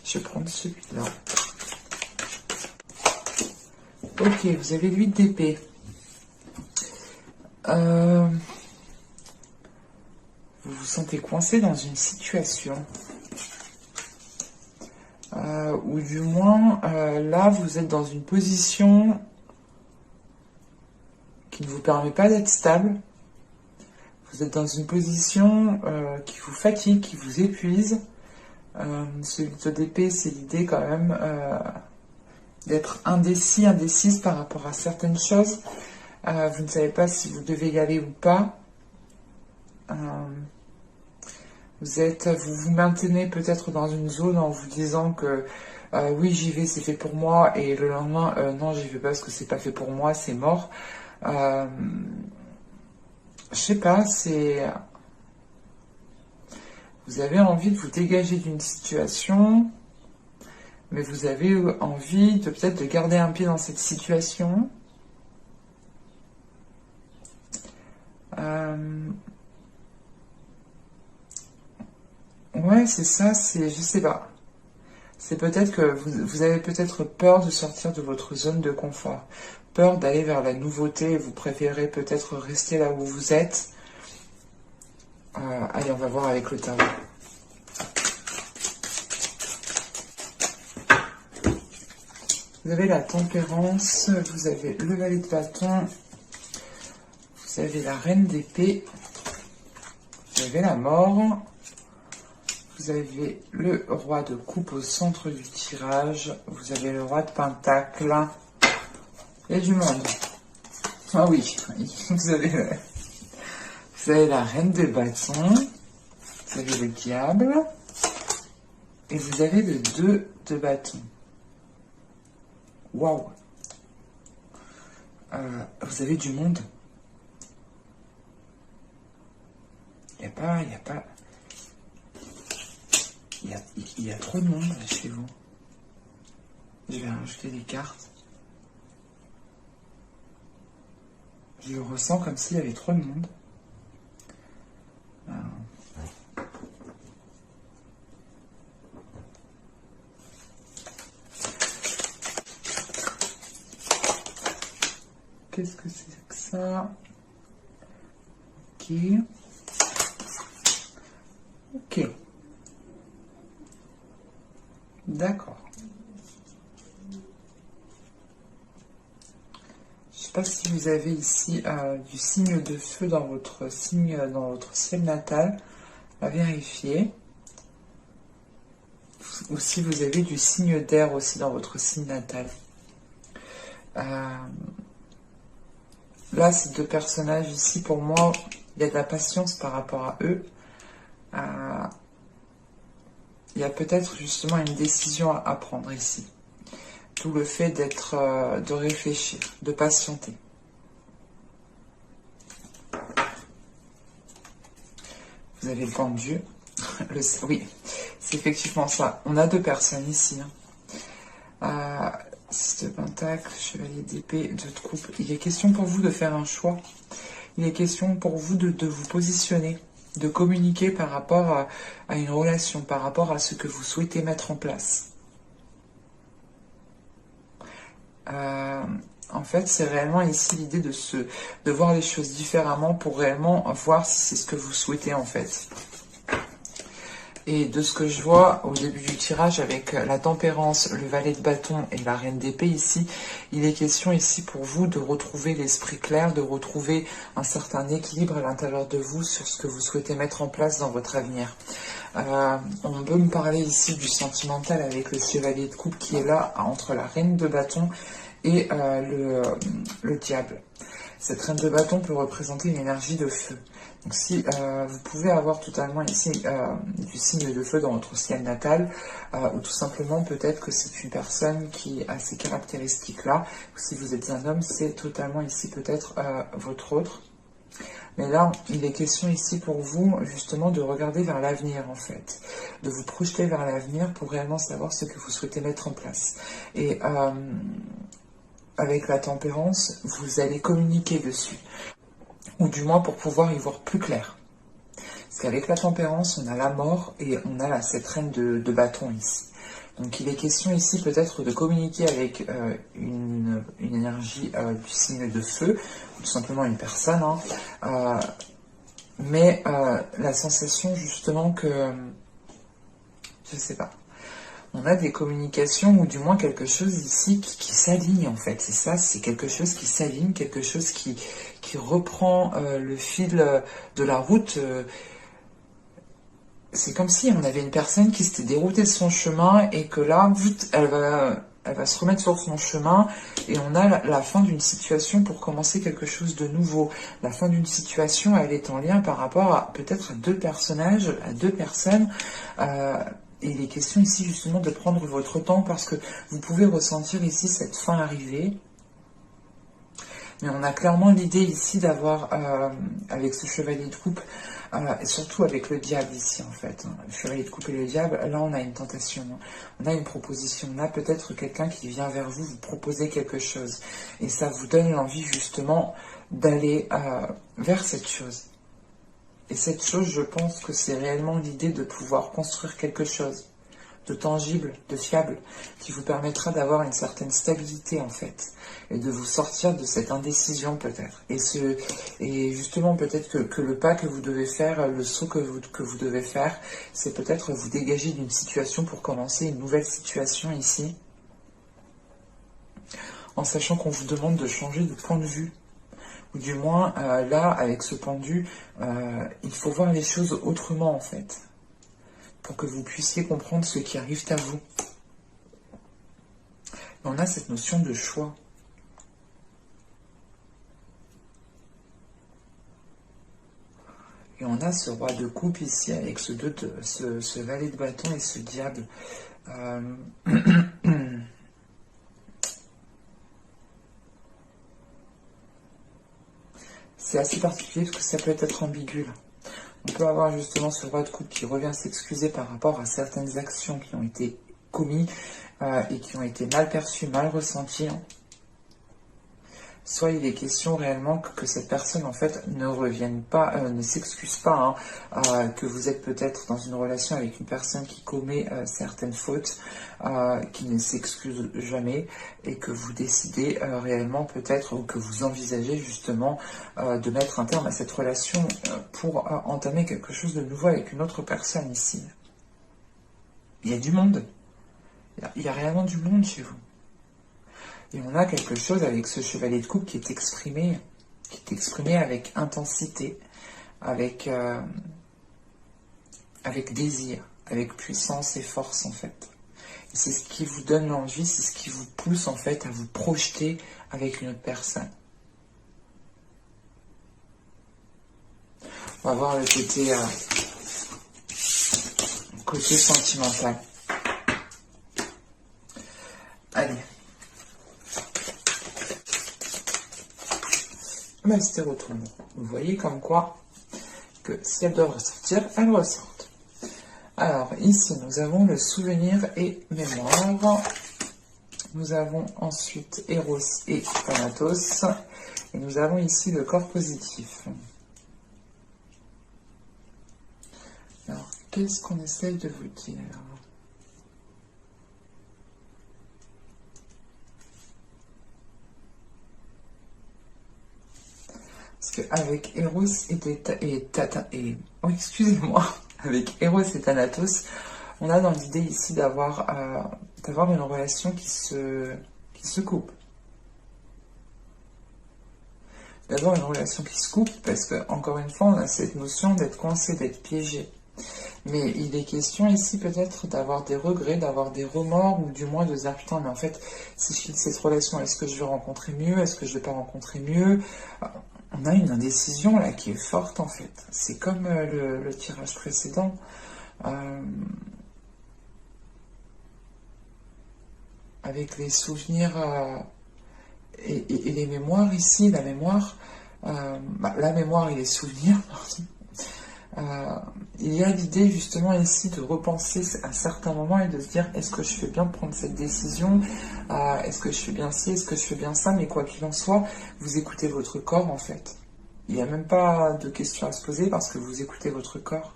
Je vais prendre celui-là. Ok, vous avez l'huile d'épée. Vous vous sentez coincé dans une situation. Ou du moins, là, vous êtes dans une position qui ne vous permet pas d'être stable. Vous êtes dans une position qui vous fatigue, qui vous épuise. Celui d'épée, c'est l'idée quand même d'être indécis, indécise par rapport à certaines choses. Vous ne savez pas si vous devez y aller ou pas. Vous vous maintenez peut-être dans une zone en vous disant que oui, j'y vais, c'est fait pour moi, et le lendemain, non, j'y vais pas parce que c'est pas fait pour moi, c'est mort. Je sais pas, vous avez envie de vous dégager d'une situation, mais vous avez envie de peut-être de garder un pied dans cette situation. Ouais, c'est ça, je sais pas. C'est peut-être que vous avez peut-être peur de sortir de votre zone de confort, peur d'aller vers la nouveauté, et vous préférez peut-être rester là où vous êtes. Allez, on va voir avec le tarot. Vous avez la tempérance, vous avez le valet de bâton, vous avez la reine d'épée, vous avez la mort, vous avez le roi de coupe au centre du tirage, vous avez le roi de pentacle, et du monde. Ah oui, vous avez la reine de bâton, vous avez le diable, et vous avez le 2 de bâton. Waouh! Vous avez du monde. Il y a trop de monde là, chez vous. Je vais rajouter des cartes. Je le ressens comme s'il y avait trop de monde. Qu'est-ce que c'est que ça? Ok. Ok. D'accord. Je ne sais pas si vous avez ici du signe de feu dans votre ciel natal. À vérifier. Ou si vous avez du signe d'air aussi dans votre signe natal. Là, ces deux personnages ici, pour moi, il y a de la patience par rapport à eux. Il y a peut-être justement une décision à prendre ici. Tout le fait de réfléchir, de patienter. Vous avez le pendu. Oui, c'est effectivement ça. On a deux personnes ici. 6 de pentacle, chevalier d'épée, 2 de coupe. Il est question pour vous de faire un choix. Il est question pour vous de vous positionner, de communiquer par rapport à une relation, par rapport à ce que vous souhaitez mettre en place. En fait, c'est réellement ici l'idée de voir les choses différemment pour réellement voir si c'est ce que vous souhaitez en fait. Et de ce que je vois au début du tirage avec la tempérance, le valet de bâton et la reine d'épée ici, il est question ici pour vous de retrouver l'esprit clair, de retrouver un certain équilibre à l'intérieur de vous sur ce que vous souhaitez mettre en place dans votre avenir. On peut me parler ici du sentimental avec le chevalier de coupe qui est là entre la reine de bâton et le diable. Cette reine de bâton peut représenter une énergie de feu. Donc si vous pouvez avoir totalement ici du signe de feu dans votre ciel natal, ou tout simplement peut-être que c'est une personne qui a ces caractéristiques-là, ou si vous êtes un homme, c'est totalement ici peut-être votre autre. Mais là, il est question ici pour vous justement de regarder vers l'avenir en fait, de vous projeter vers l'avenir pour réellement savoir ce que vous souhaitez mettre en place. Et avec la tempérance, vous allez communiquer dessus. Ou du moins pour pouvoir y voir plus clair. Parce qu'avec la tempérance, on a la mort et on a cette reine de bâton ici. Donc il est question ici peut-être de communiquer avec une énergie du signe de feu, ou tout simplement une personne, hein. Mais la sensation justement que, je sais pas, on a des communications ou du moins quelque chose ici qui s'aligne en fait. C'est ça, c'est quelque chose qui s'aligne, quelque chose qui reprend le fil de la route. C'est comme si on avait une personne qui s'était déroutée de son chemin et que là, elle va se remettre sur son chemin et on a la fin d'une situation pour commencer quelque chose de nouveau. La fin d'une situation, elle est en lien par rapport à peut-être à deux personnages, à deux personnes. Et il est question ici justement de prendre votre temps parce que vous pouvez ressentir ici cette fin arriver. Mais on a clairement l'idée ici d'avoir, avec ce chevalier de coupe, et surtout avec le diable ici en fait, hein. Le chevalier de coupe et le diable, là on a une tentation, hein. On a une proposition, on a peut-être quelqu'un qui vient vers vous, vous proposer quelque chose. Et ça vous donne l'envie justement d'aller vers cette chose. Et cette chose, je pense que c'est réellement l'idée de pouvoir construire quelque chose de tangible, de fiable, qui vous permettra d'avoir une certaine stabilité en fait, et de vous sortir de cette indécision peut-être. Et justement peut-être que le pas que vous devez faire, le saut que vous devez faire, c'est peut-être vous dégager d'une situation pour commencer une nouvelle situation ici, en sachant qu'on vous demande de changer de point de vue. Ou du moins, là, avec ce point de vue, il faut voir les choses autrement en fait, pour que vous puissiez comprendre ce qui arrive à vous. Et on a cette notion de choix. Et on a ce roi de coupe ici, avec ce valet de bâton et ce diable. C'est assez particulier parce que ça peut être ambigu là. On peut avoir justement ce roi de coupe qui revient s'excuser par rapport à certaines actions qui ont été commises et qui ont été mal perçues, mal ressenties, hein. Soit il est question réellement que cette personne en fait ne revienne pas, ne s'excuse pas, hein, que vous êtes peut-être dans une relation avec une personne qui commet certaines fautes, qui ne s'excuse jamais, et que vous décidez réellement peut-être, ou que vous envisagez justement de mettre un terme à cette relation pour entamer quelque chose de nouveau avec une autre personne ici. Il y a du monde, il y a réellement du monde chez vous. Et on a quelque chose avec ce chevalier de coupe qui est exprimé avec intensité, avec désir, avec puissance et force en fait. Et c'est ce qui vous donne l'envie, c'est ce qui vous pousse en fait à vous projeter avec une autre personne. On va voir le côté sentimental. Allez. Mais c'était retourné. Vous voyez comme quoi que si elles doivent ressortir, elles ressortent. Alors ici nous avons le souvenir et mémoire. Nous avons ensuite Eros et Thanatos. Et nous avons ici le corps positif. Alors qu'est-ce qu'on essaye de vous dire ? Parce qu'avec Eros avec Eros et Thanatos, on a dans l'idée ici d'avoir une relation qui se coupe. D'avoir une relation qui se coupe, parce que encore une fois, on a cette notion d'être coincé, d'être piégé. Mais il est question ici peut-être d'avoir des regrets, d'avoir des remords, ou du moins de se dire, putain, mais en fait, si je quitte cette relation, est-ce que je vais rencontrer mieux? Est-ce que je vais pas rencontrer mieux? On a une indécision là qui est forte en fait. C'est comme le tirage précédent. Avec les souvenirs et les mémoires ici, la mémoire et les souvenirs, pardon. Il y a l'idée justement ici de repenser à certains moments et de se dire, est-ce que je fais bien de prendre cette décision, est-ce que je fais bien ci, est-ce que je fais bien ça, mais quoi qu'il en soit, vous écoutez votre corps en fait. Il n'y a même pas de questions à se poser parce que vous écoutez votre corps.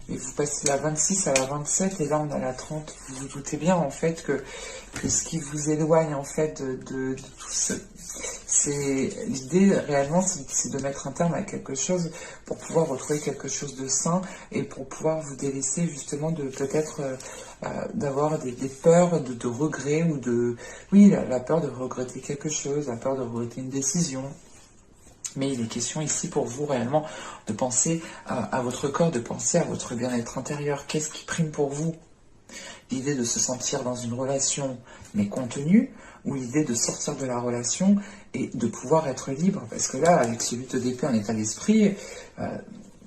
Et vous passez la 26 à la 27 et là on a la 30. Vous vous doutez bien en fait que ce qui vous éloigne en fait de tout ce... C'est l'idée réellement, c'est de mettre un terme à quelque chose pour pouvoir retrouver quelque chose de sain et pour pouvoir vous délaisser justement de peut-être d'avoir des peurs de regrets ou de... Oui, la peur de regretter quelque chose, la peur de regretter une décision. Mais il est question ici pour vous réellement de penser à votre corps, de penser à votre bien-être intérieur. Qu'est-ce qui prime pour vous? L'idée de se sentir dans une relation mais contenue, ou l'idée de sortir de la relation et de pouvoir être libre? Parce que là, avec ce 8 d'épée en état d'esprit, je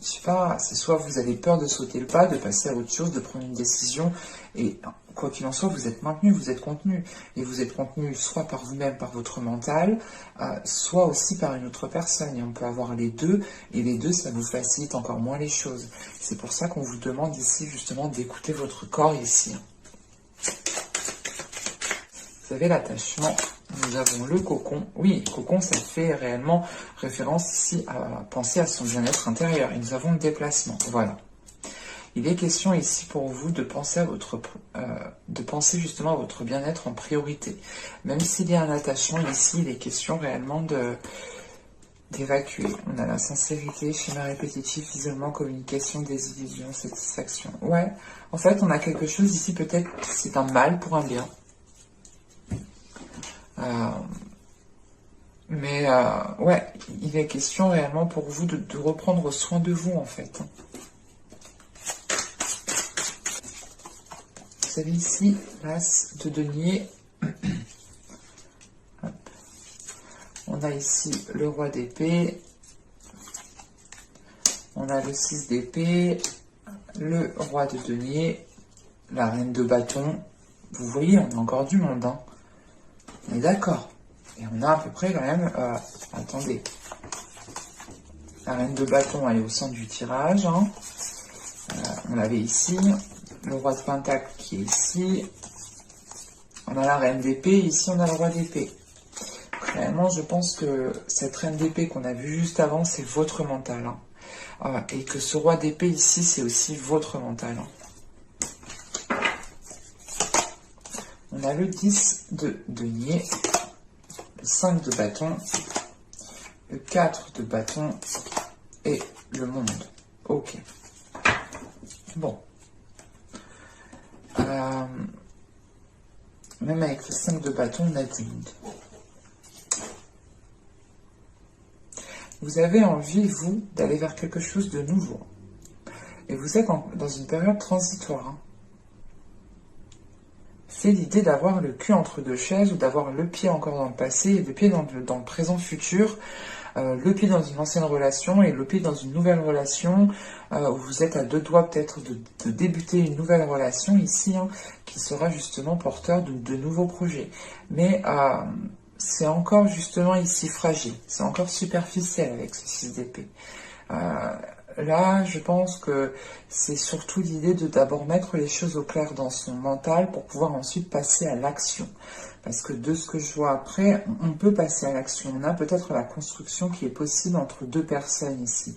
sais pas, c'est soit vous avez peur de sauter le pas, de passer à autre chose, de prendre une décision, et quoi qu'il en soit, vous êtes maintenu, vous êtes contenu. Et vous êtes contenu soit par vous-même, par votre mental, soit aussi par une autre personne. Et on peut avoir les deux, et les deux, ça vous facilite encore moins les choses. C'est pour ça qu'on vous demande ici, justement, d'écouter votre corps ici. Vous avez l'attachement, nous avons le cocon. Oui, cocon, ça fait réellement référence ici à penser à son bien-être intérieur. Et nous avons le déplacement, voilà. Il est question ici pour vous de penser à justement à votre bien-être en priorité. Même s'il y a un attachement ici, il est question réellement d'évacuer. On a la sincérité, schéma répétitif, isolement, communication, désillusion, satisfaction. Ouais, en fait, on a quelque chose ici, peut-être c'est un mal pour un bien. Ouais, il est question réellement pour vous de reprendre soin de vous, en fait. Vous avez ici l'as de denier. On a ici le roi d'épée. On a le 6 d'épée. Le roi de denier. La reine de bâton. Vous voyez, on a encore du monde. Hein. On est d'accord. Et on a à peu près quand même... attendez. La reine de bâton, elle est au centre du tirage. Hein. On l'avait ici. Le roi de pentacle qui est ici. On a la reine d'épée. Ici, on a le roi d'épée. Réellement, je pense que cette reine d'épée qu'on a vue juste avant, c'est votre mental. Hein. Et que ce roi d'épée ici, c'est aussi votre mental. Hein. On a le 10 de denier. Le 5 de bâton. Le 4 de bâton. Et le monde. Ok. Bon. Même avec le 5 de bâton, on a du monde. Vous avez envie, vous, d'aller vers quelque chose de nouveau. Et vous êtes dans une période transitoire. Hein. C'est l'idée d'avoir le cul entre deux chaises ou d'avoir le pied encore dans le passé et le pied dans le présent futur. Le pied dans une ancienne relation et le pied dans une nouvelle relation où vous êtes à deux doigts peut-être de débuter une nouvelle relation ici hein, qui sera justement porteur de nouveaux projets. Mais c'est encore justement ici fragile, c'est encore superficiel avec ce 6 d'épée. Là, je pense que c'est surtout l'idée de d'abord mettre les choses au clair dans son mental pour pouvoir ensuite passer à l'action. Parce que de ce que je vois après, on peut passer à l'action. On a peut-être la construction qui est possible entre deux personnes ici.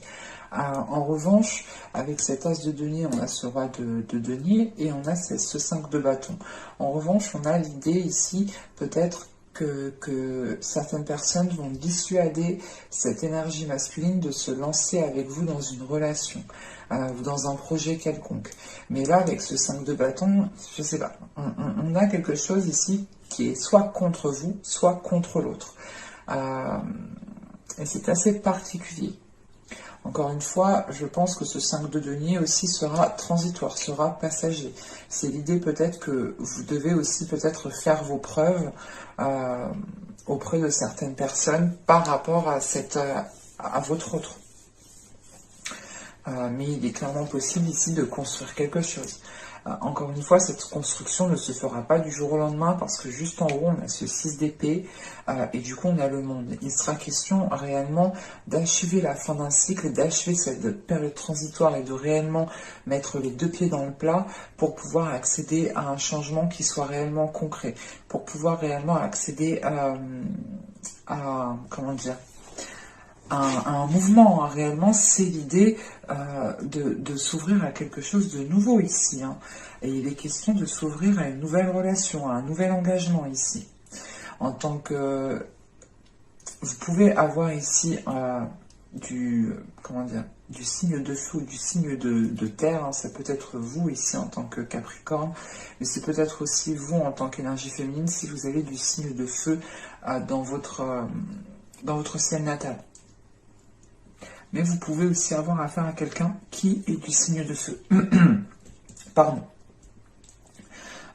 En revanche, avec cet as de denier, on a ce roi de denier et on a ce 5 de bâton. En revanche, on a l'idée ici peut-être que certaines personnes vont dissuader cette énergie masculine de se lancer avec vous dans une relation ou dans un projet quelconque. Mais là, avec ce 5 de bâton, je sais pas, on a quelque chose ici qui est soit contre vous, soit contre l'autre. Et c'est assez particulier. Encore une fois, je pense que ce 5 de denier aussi sera transitoire, sera passager. C'est l'idée peut-être que vous devez aussi peut-être faire vos preuves auprès de certaines personnes par rapport à votre autre. Mais il est clairement possible ici de construire quelque chose. Encore une fois, cette construction ne se fera pas du jour au lendemain parce que juste en haut, on a ce 6 d'épée et du coup, on a le monde. Il sera question réellement d'achever la fin d'un cycle, d'achever cette période transitoire et de réellement mettre les deux pieds dans le plat pour pouvoir accéder à un changement qui soit réellement concret, pour pouvoir réellement accéder à comment dire, un mouvement, hein. Réellement, c'est l'idée de s'ouvrir à quelque chose de nouveau ici, hein. Et il est question de s'ouvrir à une nouvelle relation, à un nouvel engagement ici. En tant que... Vous pouvez avoir ici comment dire, du signe de feu ou du signe de terre, hein. Ça peut être vous ici en tant que Capricorne, mais c'est peut-être aussi vous en tant qu'énergie féminine si vous avez du signe de feu dans votre ciel natal. Mais vous pouvez aussi avoir affaire à quelqu'un qui est du signe de feu. Pardon.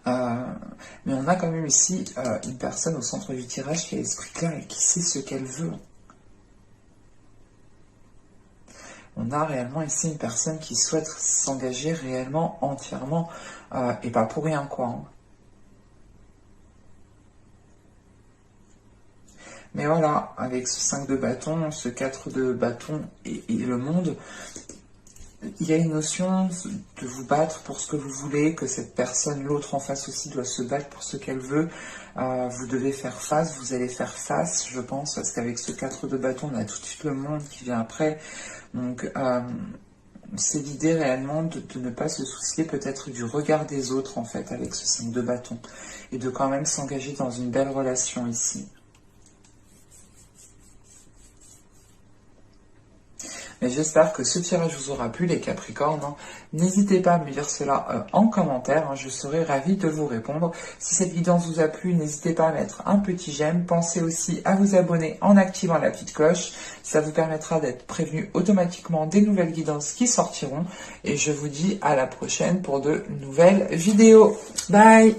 Mais on a quand même ici une personne au centre du tirage qui a l'esprit clair et qui sait ce qu'elle veut. On a réellement ici une personne qui souhaite s'engager réellement, entièrement, et pas pour rien, quoi, hein. Mais voilà, avec ce 5 de bâton, ce 4 de bâton et le monde, il y a une notion de vous battre pour ce que vous voulez, que cette personne, l'autre en face aussi, doit se battre pour ce qu'elle veut. Vous devez faire face, vous allez faire face, je pense, parce qu'avec ce 4 de bâton, on a tout de suite le monde qui vient après. Donc, c'est l'idée réellement de ne pas se soucier peut-être du regard des autres, en fait, avec ce 5 de bâton. Et de quand même s'engager dans une belle relation ici. Mais j'espère que ce tirage vous aura plu, les Capricornes, hein. N'hésitez pas à me dire cela en commentaire, hein. Je serai ravie de vous répondre. Si cette guidance vous a plu, n'hésitez pas à mettre un petit j'aime. Pensez aussi à vous abonner en activant la petite cloche. Ça vous permettra d'être prévenu automatiquement des nouvelles guidances qui sortiront. Et je vous dis à la prochaine pour de nouvelles vidéos. Bye!